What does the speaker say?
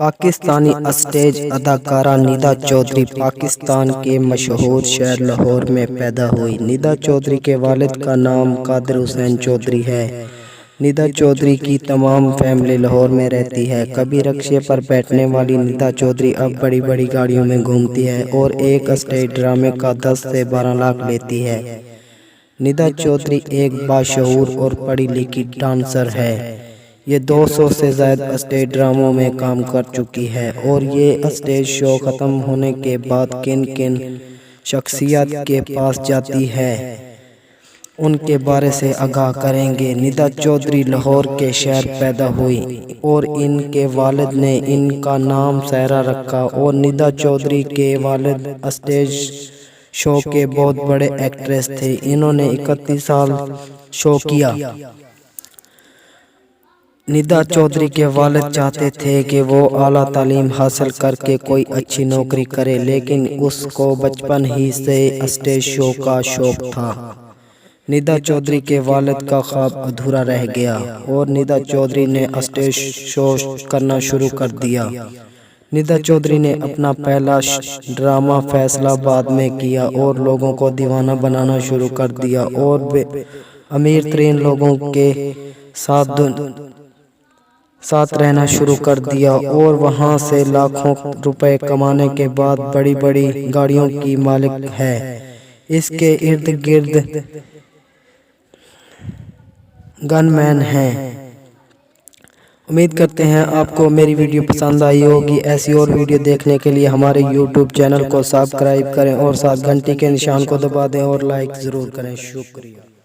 Pakistani stage اداکارہ ندا چودھری پاکستان کے مشہور شہر لاہور میں پیدا ہوئی۔ ندا چودھری کے والد کا نام قادر حسین چودھری ہے۔ ندا چودھری کی تمام فیملی لاہور میں رہتی ہے۔ کبھی رکشے پر بیٹھنے والی ندا چودھری اب بڑی بڑی گاڑیوں میں گھومتی ہے اور ایک اسٹیج ڈرامے کا 10 سے 12 لاکھ لیتی ہے۔ ندا چودھری ایک باشعور اور پڑھی لکھی ڈانسر ہے۔ یہ 200 سے زائد اسٹیج ڈراموں میں کام کر چکی ہے اور یہ اسٹیج شو ختم ہونے کے بعد کن کن شخصیات کے پاس جاتی ہے ان کے بارے سے آگاہ کریں گے۔ ندا چودھری لاہور کے شہر پیدا ہوئی اور ان کے والد نے ان کا نام سائرہ رکھا اور ندا چودھری کے والد اسٹیج شو کے بہت بڑے ایکٹریس تھے۔ انہوں نے 31 سال شو کیا۔ ندا چودھری کے والد چاہتے تھے کہ وہ اعلیٰ تعلیم حاصل کر کے کوئی اچھی نوکری کرے، لیکن اس کو بچپن ہی سے اسٹیج شو کا شوق تھا۔ ندا چودھری کے والد کا خواب ادھورا رہ گیا اور ندا چودھری نے اسٹیج شو کرنا شروع کر دیا۔ ندا چودھری نے اپنا پہلا ڈرامہ فیصل آباد میں کیا اور لوگوں کو دیوانہ بنانا شروع کر دیا اور امیر ترین لوگوں کے ساتھ رہنا شروع کر دیا اور وہاں سے لاکھوں روپے کمانے کے بعد بڑی بڑی گاڑیوں کی مالک ہے۔ اس کے ارد گرد گن مین ہیں۔ امید کرتے ہیں آپ کو میری ویڈیو پسند آئی ہوگی۔ ایسی اور ویڈیو دیکھنے کے لیے ہمارے یوٹیوب چینل کو سبسکرائب کریں اور ساتھ گھنٹی کے نشان کو دبا دیں اور لائک ضرور کریں۔ شکریہ۔